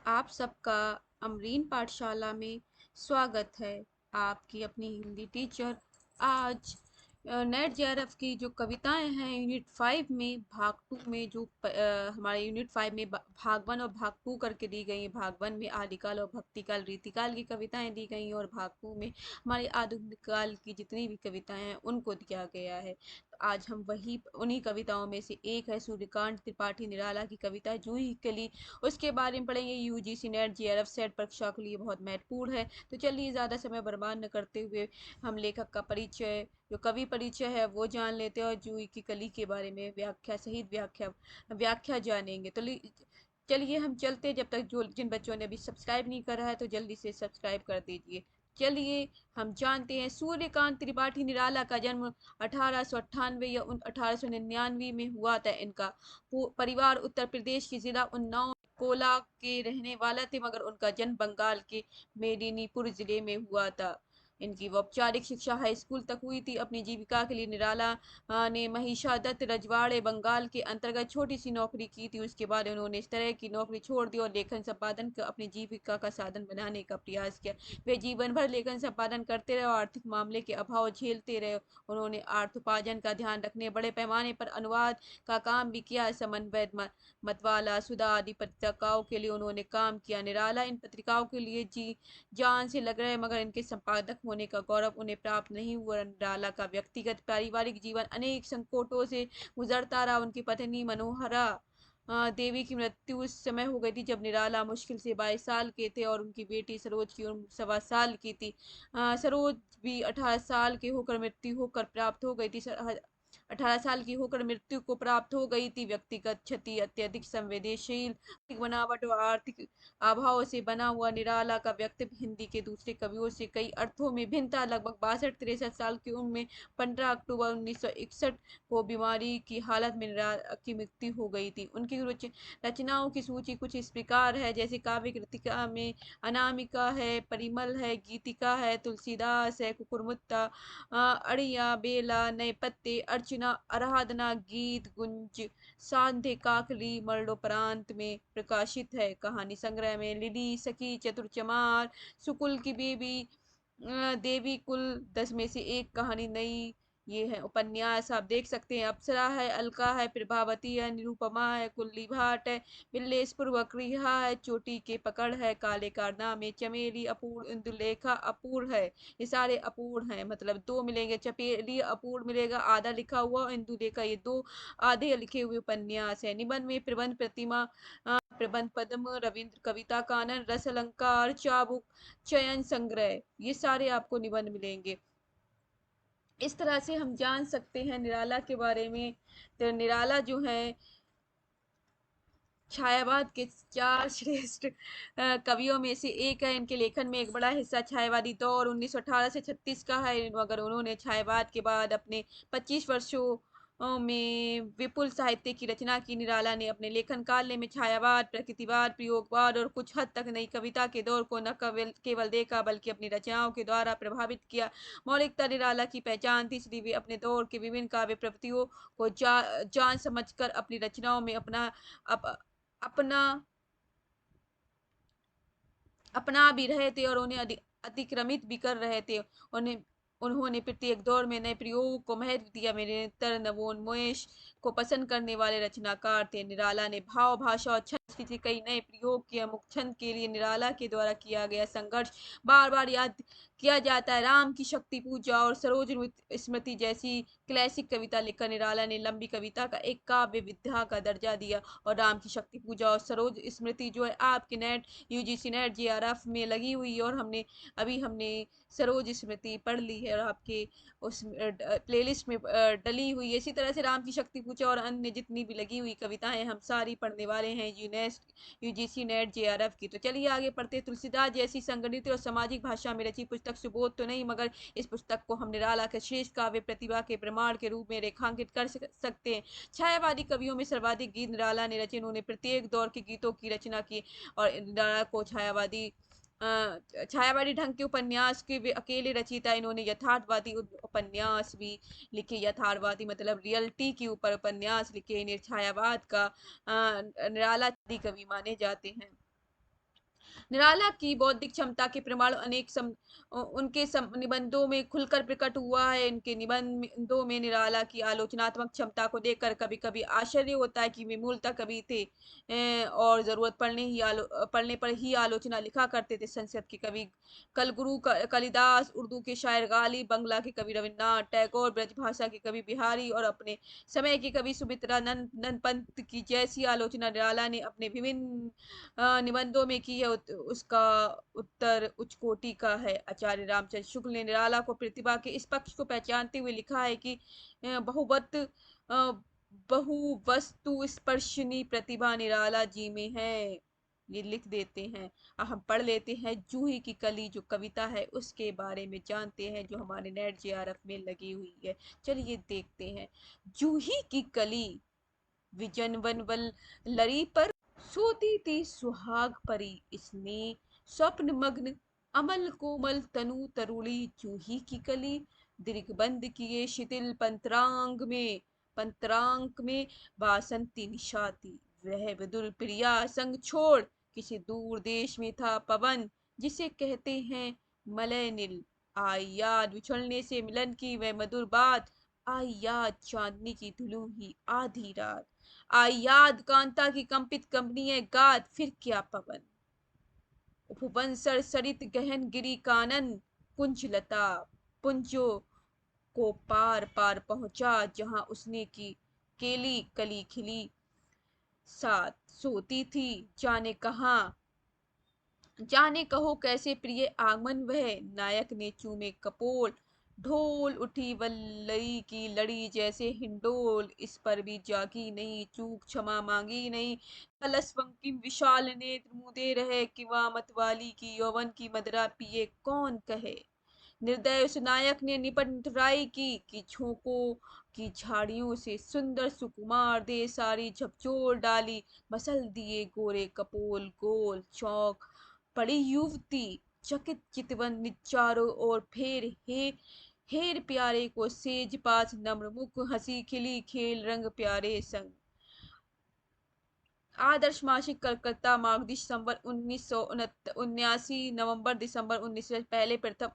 आप सबका अमरीन पाठशाला में स्वागत है। आपकी अपनी हिंदी टीचर आज नेट जेआरएफ की जो कविताएं हैं यूनिट 5 में भाग 2 में हमारे यूनिट 5 में भाग 1 और भाग 2 करके दी गई हैं। भाग 1 में आदिकाल और भक्तिकाल रीतिकाल की कविताएं दी गई हैं और भाग 2 में हमारे आधुनिक काल की जितनी भी कविताएं हैं उनको दिया गया है। तो आज हम वही उन्हीं कविताओं में से एक है सूर्यकांत त्रिपाठी निराला की कविता जूही कली, उसके बारे में पढ़ेंगे। यूजीसी नेट जेआरएफ सेट परीक्षा के लिए बहुत महत्वपूर्ण है। तो चलिए ज़्यादा समय बर्बाद न करते हुए हम लेखक का परिचय, जो कवि परिचय है वो जान लेते हैं और जूही की कली के बारे में व्याख्या सहित व्याख्या जानेंगे। तो चलिए हम चलते, जब तक जो जिन बच्चों ने अभी सब्सक्राइब नहीं करा है तो जल्दी से सब्सक्राइब कर दीजिए। चलिए हम जानते हैं सूर्यकांत त्रिपाठी निराला का जन्म 1898 या 1899 में हुआ था। इनका परिवार उत्तर प्रदेश के जिला उन्नाव कोला के रहने वाला थे, मगर उनका जन्म बंगाल के मेदिनीपुर जिले में हुआ था। इनकी औपचारिक शिक्षा हाई स्कूल तक हुई थी। अपनी जीविका के लिए निराला ने महिषादत्त रजवाड़े बंगाल के अंतर्गत छोटी सी नौकरी की थी। उसके बाद उन्होंने इस तरह की नौकरी छोड़ दी और लेखन संपादन को अपनी जीविका का साधन बनाने का प्रयास किया। वे जीवन भर लेखन संपादन करते रहे और आर्थिक मामले के अभाव झेलते रहे। उन्होंने अर्थोपार्जन का ध्यान रखने, बड़े पैमाने पर अनुवाद का काम भी किया। समन्वय, मतवाला, सुधा आदि पत्रिकाओं के लिए उन्होंने काम किया। निराला इन पत्रिकाओं के लिए जी जान से लग रहे, मगर इनके संपादक होने का गौरव उन्हें प्राप्त नहीं हुआ। निराला का व्यक्तिगत पारिवारिक जीवन अनेक संकटों से गुजरता रहा। उनकी पत्नी मनोहरा देवी की मृत्यु उस समय हो गई थी जब निराला मुश्किल से 22 साल के थे और उनकी बेटी सरोज की उम्र 1.25 साल की थी। सरोज भी 18 साल के होकर मृत्यु होकर प्राप्त हो गई थी। 18 साल की होकर मृत्यु को प्राप्त हो गई थी। व्यक्तिगत क्षति, अत्यधिक संवेदनशील बनावट और आर्थिक अभाव से बना हुआ निराला का व्यक्तित्व हिंदी के दूसरे कवियों से कई अर्थों में भिन्न था। लगभग 62-63 साल की उम्र में 15 अक्टूबर 1961 को बीमारी की हालत में निराला की मृत्यु हो गई थी। उनकी रचनाओं की सूची कुछ इस प्रकार है, जैसे काव्य कृतिका में अनामिका है, परिमल है, गीतिका है, तुलसीदास है, कुकुरमुत्ता, अड़िया, बेला, नए पत्ते, अर्चना, आराधना, गीत, गुंज, सांध्य, काकली, मरणोपरांत में प्रकाशित है। कहानी संग्रह में लिली, सखी, चतुर, सुकुल की बेबी, देवी कुल, 10 में से एक कहानी नई, ये है। उपन्यास आप देख सकते हैं, अप्सरा है, अलका है, प्रभावती है, निरुपमा है, कुल्ली भाट है, बिल्लेशपुर वक्रिहा है, चोटी के पकड़ है, काले कारनामे, चमेली, अपूर्ण, इंदुलेखा अपूर्ण है। ये सारे अपूर्ण हैं, मतलब दो मिलेंगे। चपेली अपूर्ण मिलेगा आधा लिखा हुआ, इंदुलेखा ये दो आधे लिखे हुए उपन्यास है। निबंध में प्रबंध प्रतिमा, प्रबंध पद्म, रविंद्र कविता कानन, रस अलंकार, चाबुक, चयन संग्रह, ये सारे आपको निबंध मिलेंगे। इस तरह से हम जान सकते हैं निराला के बारे में। तो निराला जो है छायावाद के 4 श्रेष्ठ कवियों में से एक है। इनके लेखन में एक बड़ा हिस्सा छायावादी दौर 1918 से 36 का है, मगर उन्होंने छायावाद के बाद अपने 25 वर्षों में विपुल साहित्य की रचना की। निराला ने अपने लेखन काल में छायावाद, प्रकृतिवाद, प्रयोगवाद और कुछ हद तक नई कविता के दौर को न केवल देखा बल्कि अपनी रचनाओं के द्वारा प्रभावित किया। मौलिकता निराला की पहचान थी, इसलिए वे अपने दौर के विभिन्न काव्य प्रवृत्तियों को जान समझकर अपनी रचनाओं में अपना अपना भी रहे थे और उन्हें अतिक्रमित भी कर रहे थे। उन्हें उन्होंने प्रत्येक दौर में नए प्रयोग को महत्व दिया। मेरे निरंतर नवोन्मेष को पसंद करने वाले रचनाकार थे। निराला ने भाव, भाषा और छंद के कई नए प्रयोग किया। मुख्य छंद के लिए निराला के द्वारा किया गया संघर्ष बार बार याद किया जाता है। राम की शक्ति पूजा और सरोज स्मृति जैसी क्लासिक कविता लिखकर निराला ने लंबी कविता का एक काव्य विधा का दर्जा दिया। और राम की शक्ति पूजा और सरोज स्मृति जो है आपके नेट यूजीसी नेट जेआरएफ में लगी हुई है, और हमने सरोज स्मृति पढ़ ली है और आपके उस प्लेलिस्ट में डली हुई है। इसी तरह से राम की शक्ति पूजा और अन्य जितनी भी लगी हुई कविताएं हम सारी पढ़ने वाले हैं यूजीसी नेट जेआरएफ की। तो चलिए आगे पढ़ते। तुलसीदास जैसी संगठित और सामाजिक भाषा में रची पुस्तक सुबोध तो नहीं, मगर इस पुस्तक को हम निराला के श्रेष्ठ काव्य प्रतिभा के प्रमाण के रूप में रेखांकित कर सकते हैं। छायावादी कवियों में सर्वाधिक गीत निराला ने रचे। उन्होंने प्रत्येक दौर के गीतों की रचना की और निराला को छायावादी ढंग के उपन्यास के वे अकेले रचयिता। इन्होंने यथार्थवादी उपन्यास भी लिखे। यथार्थवादी मतलब रियलिटी के ऊपर उपन्यास लिखे। इन्हें छायावाद का निराला कवि माने जाते हैं। निराला की बौद्धिक क्षमता के प्रमाण उनके निबंधों में खुलकर प्रकट हुआ है। उनके निबंधों में निराला की आलोचनात्मक क्षमता को देखकर कभी कभी आश्चर्य होता है कि वे मूलतः कवि थे, और जरूरत पड़ने पर ही आलोचना लिखा करते थे। संस्कृत के कवि कलगुरु कालिदास, उर्दू के शायर गालिब, बंगला के कवि रविन्द्रनाथ टैगोर, ब्रजभाषा के कवि बिहारी और अपने समय के कवि सुमित्रा नंद पंत की जैसी आलोचना निराला ने अपने विभिन्न निबंधों में की है। उसका उत्तर उच्च कोटि का है। आचार्य रामचंद्र शुक्ल ने निराला को प्रतिभा के इस पक्ष को पहचानते हुए लिखा है कि बहुवस्तु स्पर्शनी प्रतिभा निराला जी में है। ये लिख देते हैं। अब हम पढ़ लेते हैं जूही की कली जो कविता है उसके बारे में जानते हैं, जो हमारे नेट जेआरएफ में लगी हुई है। चलिए देखते हैं। जूही की कली विजनवन लरी पर सोती थी सुहाग परी, इसने स्वप्न मग्न अमल कोमल तनु तरुणी। जूही की कली दीर्घबंद किए शिथिल पंत्रांक में बासंती निशाती। वह विदुर प्रिया संग छोड़ किसी दूर देश में था पवन, जिसे कहते हैं मलय नील। आई याद उछलने से मिलन की वह मधुर बात, आई याद चांदनी की धुलू ही आधी रात। आई याद कांता की कंपित कंपनीय गात, फिर क्या पवन। उपवन सरित गहन गिरी कानन, कुंज लता पुंजो को पार पार पहुंचा, जहां उसने की केली कली खिली साथ सोती थी। जाने कहो कैसे प्रिय आगमन वह, नायक ने चूमे कपोल। ढोल उठी वल्लरी की लड़ी जैसे हिंडोल, इस पर भी जागी नहीं चूक क्षमा मांगी नहीं। कलश बंकिम विशाल नेत्र मुदे रहे, किवा मतवाली की यौवन की मदरा पिए कौन कहे। निर्दय उस नायक ने निपट निठुराई की, कि झोंकों की झाड़ियों से सुंदर सुकुमार दे सारी झकझोर डाली। मसल दिए गोरे कपोल गोल चौक पड़ी युवती, चकित चितवन चारों ओर फेर हेर प्यारे को सेज पास नम्र मुख हंसी खिली खेल रंग प्यारे संग। आदर्श मासिक कलकत्ता मार्ग दिसंबर 1979, नवंबर दिसंबर 1900 पहले प्रथम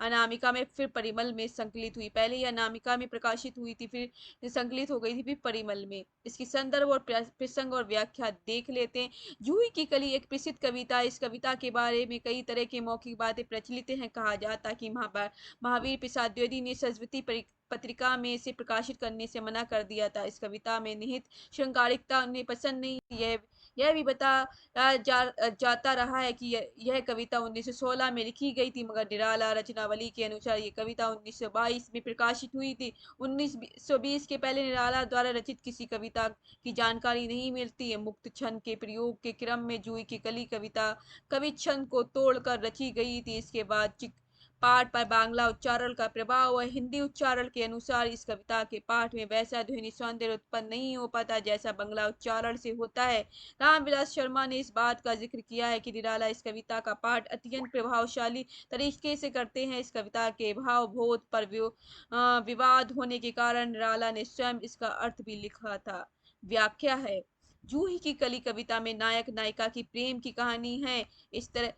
अनामिका में फिर परिमल में संकलित हुई। पहले यह अनामिका में प्रकाशित हुई थी, फिर संकलित हो गई थी, फिर परिमल में। इसकी संदर्भ और प्रसंग और व्याख्या देख लेते हैं। जूही की कली एक प्रसिद्ध कविता। इस कविता के बारे में कई तरह के मौखिक बातें प्रचलित हैं। कहा जाता कि महावीर प्रसाद द्विवेदी ने सरस्वती पत्रिका में इसे प्रकाशित करने से मना कर दिया था। इस कविता में निहित श्रृंगारिकता उन्हें पसंद नहीं। यह भी जाता रहा है कि यह कविता 1916 में लिखी गई थी, मगर निराला रचनावली के अनुसार ये कविता 1922 में प्रकाशित हुई थी। 1920 के पहले निराला द्वारा रचित किसी कविता की जानकारी नहीं मिलती है। मुक्त छंद के प्रयोग के क्रम में जूही की कली कविता कवि छंद को तोड़कर रची गई थी। इसके बाद पाठ पर बांग्ला उच्चारण का प्रभाव है। हिंदी उच्चारण के अनुसार इस कविता के पाठ में वैसा ध्वनि सौंदर्य उत्पन्न नहीं हो पाता जैसा बांग्ला उच्चारण से होता है। रामविलास शर्मा ने इस बात का जिक्र किया है कि निराला इस कविता का पाठ अत्यंत प्रभावशाली तरीके से करते हैं। इस कविता के भाव बोध पर विवाद होने के कारण निराला ने स्वयं इसका अर्थ भी लिखा था। व्याख्या है। जूही की कली कविता में नायक नायिका की प्रेम की कहानी है। इस तरह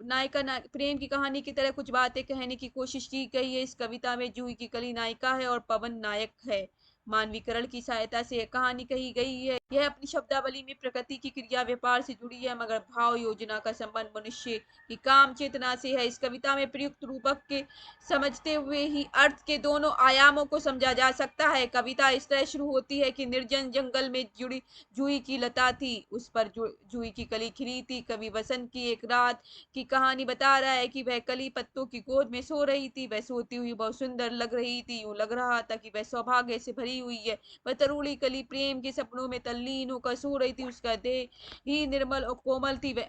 नायिका प्रेम की कहानी की तरह कुछ बातें कहने की कोशिश की गई है। इस कविता में जूही की कली नायिका है और पवन नायक है। मानवीकरण की सहायता से यह कहानी कही गई है। यह अपनी शब्दावली में प्रकृति की क्रिया व्यापार से जुड़ी है, मगर भाव योजना का संबंध मनुष्य की काम चेतना से है। इस कविता में प्रयुक्त रूपक के समझते हुए ही अर्थ के दोनों आयामों को समझा जा सकता है। कविता इस तरह शुरू होती है कि निर्जन जंगल में जुड़ी जूही की लता थी, उस पर जूही की कली खिली थी। कवि वसंत की एक रात की कहानी बता रहा है कि वह कली पत्तों की गोद में सो रही थी। वह सोती हुई बहुत सुंदर लग रही थी, यूं लग रहा था कि वह सौभाग्य से भरी हुई है। वह तरुणी कली प्रेम के सपनों में तल्लीन होकर सो रही थी। उसका देह ही निर्मल और कोमल थी। वह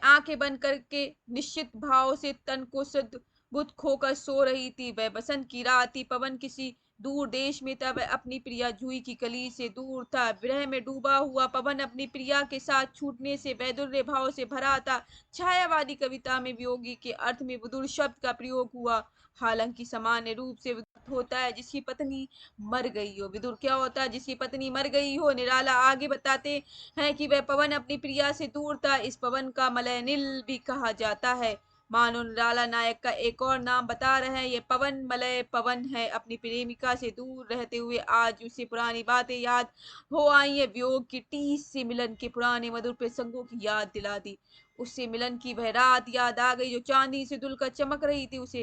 आंखें बंद करके निश्चित भाव से तन को शुद्ध बुद्ध खोकर सो रही थी। वह बसंत की रात थी। पवन किसी दूर देश में था। वह अपनी प्रिया जूही की कली से दूर था। विरह में डूबा हुआ पवन अपनी प्रिया के साथ छूटने से वैदुर्य भाव से भरा था। छायावादी कविता में वियोगी के अर्थ में विदुर शब्द का प्रयोग हुआ, हालांकि सामान्य रूप से होता है जिसकी पत्नी मर गई हो। विदुर, क्या होता है जिसकी पत्नी मर गई हो। निराला आगे बताते हैं कि वह पवन अपनी प्रिया से दूर था। इस पवन का मलय नील भी कहा जाता है। मानो निराला नायक का एक और नाम बता रहे हैं। ये पवन मलय पवन है। अपनी प्रेमिका से दूर रहते हुए आज उसे पुरानी बातें याद हो आई है। वियोग की टीस से मिलन के पुराने मधुर प्रसंगों की याद दिला दी। उससे मिलन की वह रात याद आ गई जो चांदी से धुलकर चमक रही थी। उसे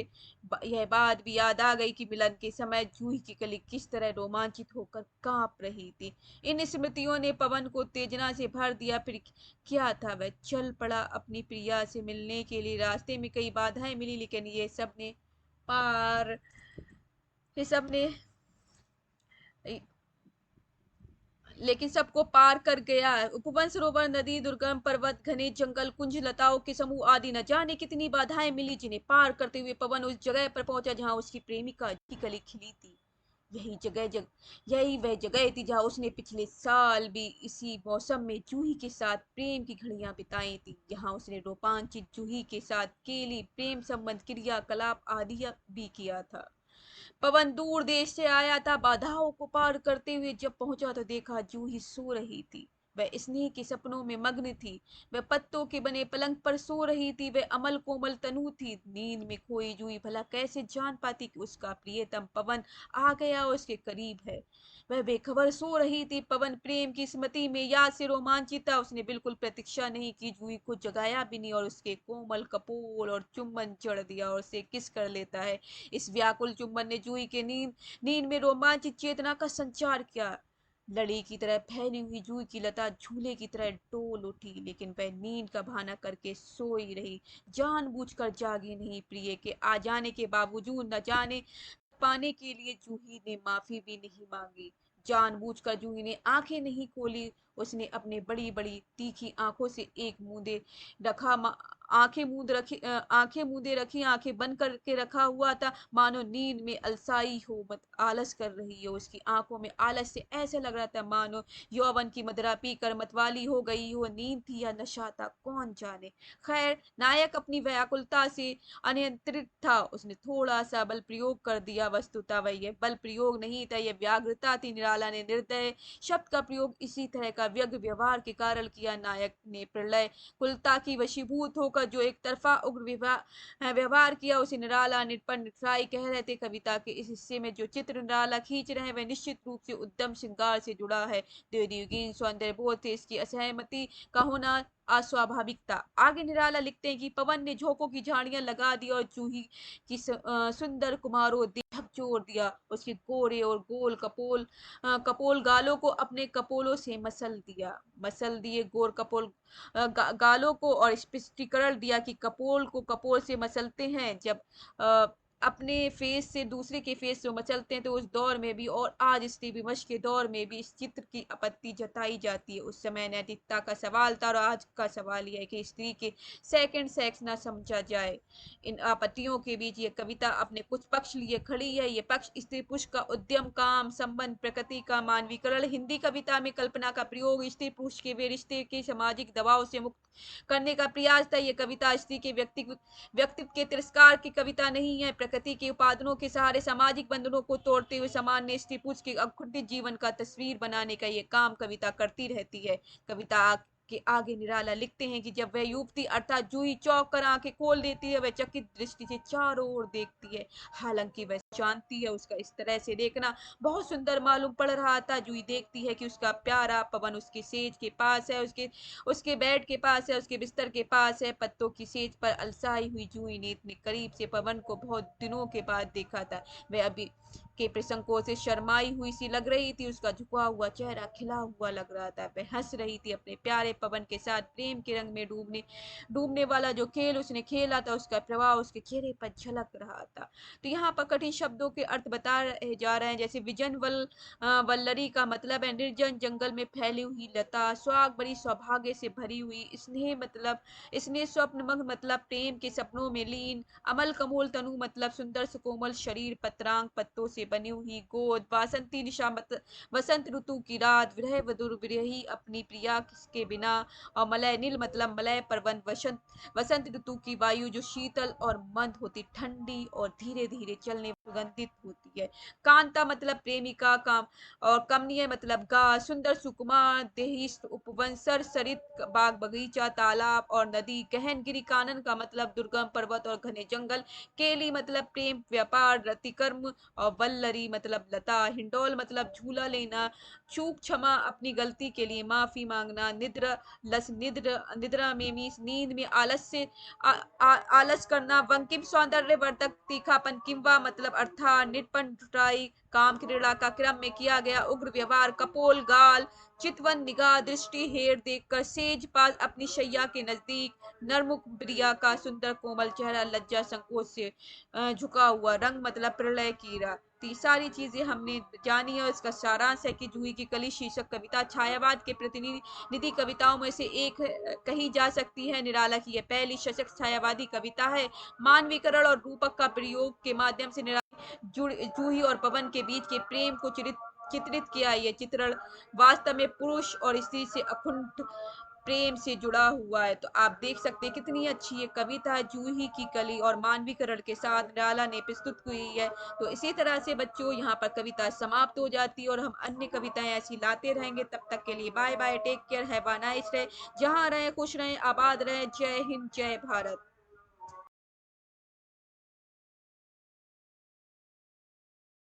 यह बात भी याद आ गई कि मिलन के समय जूही की कली किस तरह रोमांचित होकर कांप रही थी। इन स्मृतियों ने पवन को उत्तेजना से भर दिया। फिर क्या था, वह चल पड़ा अपनी प्रिया से मिलने के लिए। रास्ते में कई बाधाएं मिली, लेकिन पार ये सब ने लेकिन सबको पार कर गया। उपवन, सरोवर, नदी, दुर्गम पर्वत, घने जंगल, कुंज, लताओं के समूह आदि न जाने कितनी बाधाएं मिली, जिन्हें पार करते हुए पवन उस जगह पर पहुंचा जहां उसकी प्रेमिका की कली खिली थी। यही वह जगह थी जहां उसने पिछले साल भी इसी मौसम में जूही के साथ प्रेम की घड़ियां बिताई थी। यहाँ उसने रोमांचित जूही के साथ केली प्रेम संबंध क्रियाकलाप आदि भी किया था। पवन दूर देश से आया था। बाधाओं को पार करते हुए जब पहुंचा तो देखा जूही सो रही थी। वह स्नेह के सपनों में मग्न थी। वह पत्तों के बने पलंग पर सो रही थी। वह अमल कोमल तनु थी। नींद में खोई जूही भला कैसे जान पाती कि उसका प्रियतम पवन आ गया और उसके करीब है। वह बेखबर सो रही थी। पवन प्रेम की स्मृति में याद से रोमांचित था। उसने बिल्कुल प्रतीक्षा नहीं की। जूही को जगाया भी नहीं और उसके कोमल कपोल और चुंबन चढ़ दिया और उसे किस कर लेता है। इस व्याकुल चुंबन ने जूही के नींद में रोमांचित चेतना का संचार किया। लड़ी की तरह फैली हुई जूही की लता झूले की तरह डोल उठी, लेकिन वह नींद का बहाना करके सोई रही। जानबूझकर जागी नहीं। प्रिय के आ जाने के बावजूद न जाने पाने के लिए जूही ने माफी भी नहीं मांगी। जानबूझकर जूही ने आंखें नहीं खोली। उसने अपने बड़ी बड़ी तीखी आंखों से एक मूंदे रखा आंखें मूंदे रखी, आंखें बंद करके रखा हुआ था, मानो नींद में अलसाई हो, मत आलस कर रही हो। उसकी आंखों में आलस से ऐसे लग रहा था मानो यौवन की मदिरा पीकर मतवाली हो गई हो। नींद थी या नशा था, कौन जाने। खैर, नायक अपनी व्याकुलता से अनियंत्रित था। उसने थोड़ा सा बल प्रयोग कर दिया। वस्तुतः वह यह बल प्रयोग नहीं था, यह व्याग्रता थी। निराला ने निर्दय शब्द का प्रयोग इसी तरह का व्यग्र व्यवहार के कारण किया। नायक ने प्रलय कुलता की वशीभूत होकर जो एक तरफा उग्र व्यवहार किया, उसे निराला निरपन निठुराई कह रहे थे। कविता के इस हिस्से में जो चित्र निराला खींच रहे हैं वह निश्चित रूप से उद्यम श्रृंगार से जुड़ा है। देवदेवगीन सौंदर्य बोध से इसकी असहमति का होना अस्वाभाविकता। आगे निराला लिखते हैं कि पवन ने झोंकों की झाड़ियां लगा दी और जूही की सुंदर कुमारों झकझोर दिया। उसके गोरे और गोल कपोल गालों को अपने कपोलों से मसल दिए गोर कपोल गालों को, और स्पष्टीकरण दिया कि कपोल को कपोल से मसलते हैं जब अपने फेस से दूसरे के फेस से मचलते हैं। तो उस दौर में भी और आज स्त्री विमर्श के दौर में भी इस चित्र की आपत्ति जताई जाती है। उस समय नैतिकता का सवाल था और आज का सवाल यह है कि स्त्री के सेकंड सेक्स ना समझा जाए। इन आपत्तियों के बीच ये कविता अपने कुछ पक्ष लिए खड़ी है। ये पक्ष स्त्री पुरुष का उद्यम, काम संबंध, प्रकृति का मानवीकरण, हिंदी कविता में कल्पना का प्रयोग, स्त्री पुरुष के वे रिश्ते के सामाजिक दबाव से मुक्त करने का प्रयास था। ये कविता स्त्री के व्यक्तित्व के तिरस्कार की कविता नहीं है। प्रकृति के उपादानों के सहारे सामाजिक बंधनों को तोड़ते हुए सामान्य स्त्री पुरुष के अकुंठित जीवन का तस्वीर बनाने का ये काम कविता करती रहती है। कविता के आगे निराला लिखते हैं कि जब वह युवती अर्थात जूही चौंक कर आंखें खोल देती है, वह चकित दृष्टि से चारों ओर देखती है। हालांकि वह जानती है उसका इस तरह से देखना बहुत सुंदर मालूम पड़ रहा था। जूही देखती है कि उसका प्यारा पवन उसके सेज के पास है, उसके उसके बेड के पास है, उसके बिस्तर के पास है। पत्तों की सेज पर अलसाई हुई जूही ने इतने करीब से पवन को बहुत दिनों के बाद देखा था। वह अभी के प्रसंगों से शर्माई हुई सी लग रही थी। उसका झुका हुआ चेहरा खिला हुआ लग रहा था। वह हंस रही थी अपने प्यारे पवन के साथ। प्रेम के रंग में डूबने वाला जो खेल उसने खेला था, उसका प्रभाव उसके चेहरे पर झलक रहा था। तो यहाँ पर कठिन शब्दों के अर्थ बता जा रहे हैं। जैसे विजन वल्लरी का मतलब है निर्जन जंगल में फैली हुई लता। स्वाग बड़ी सौभाग्य से भरी हुई। स्नेह स्वप्न मग्न मतलब प्रेम के सपनों में लीन। अमल कमोल तनु मतलब सुंदर सुकोमल शरीर। पत्रांग पत्तों से बनी हुई गोद। वासंती निशा वसंत ऋतु की रात। विरह वधुर विरही अपनी प्रिया के बिना। और मलय नील मतलब मलय पर्वन वसंत ऋतु की वायु जो शीतल और मंद होती, ठंडी और धीरे धीरे चलने सुगंधित होती है। कांता मतलब प्रेमिका, काम और कमनीय मतलब गा, सुंदर सुकुमार देहिष्ट उपवंसर सरित बाग बगीचा तालाब और नदी, गहनगिरी कानन का मतलब दुर्गम पर्वत और घने जंगल, केली मतलब प्रेम व्यापार रतिकर्म और वल्लरी मतलब लता, हिंडोल मतलब झूला लेना, चूक क्षमा अपनी गलती के लिए माफी मांगना, निद्र लस निद्र निद्रा में मीस नींद में आलस्य आलस करना, वंकिम सौंदर्य वर्धक तीखापन, किंवा मतलब अर्थात निटपन टुटाई काम क्रीड़ा का क्रम में किया गया उग्र व्यवहार, कपोल गाल चितवन निगाह दृष्टि हेर देखकर, सेज पास अपनी शैया के नजदीक, नरमुख प्रिया का सुंदर कोमल चेहरा, लज्जा संकोच से झुका हुआ रंग मतलब प्रलय कीड़ा। तो ये सारी चीजें हमने जानी और इसका सारांश है कि जूही की कली शीर्षक कविता छायावाद के प्रतिनिधि कविताओं में से एक कही जा सकती है। निराला की यह पहली सशक्त छायावादी कविता है। मानवीकरण और रूपक का प्रयोग के माध्यम से जूही और पवन के बीच के प्रेम को चित्रित किया। यह चित्रण वास्तव में पुरुष और स्त्री से अकुंठ प्रेम से जुड़ा हुआ है। तो आप देख सकते हैं कितनी अच्छी ये कविता है जूही की कली और मानवीकरण के साथ निराला ने प्रस्तुत हुई है। तो इसी तरह से बच्चों यहाँ पर कविता समाप्त हो जाती है और हम अन्य कविताएं ऐसी लाते रहेंगे। तब तक के लिए bye bye, take care, have a nice day. जहाँ रहे खुश रहे, आबाद रहे। जय हिंद, जय भारत।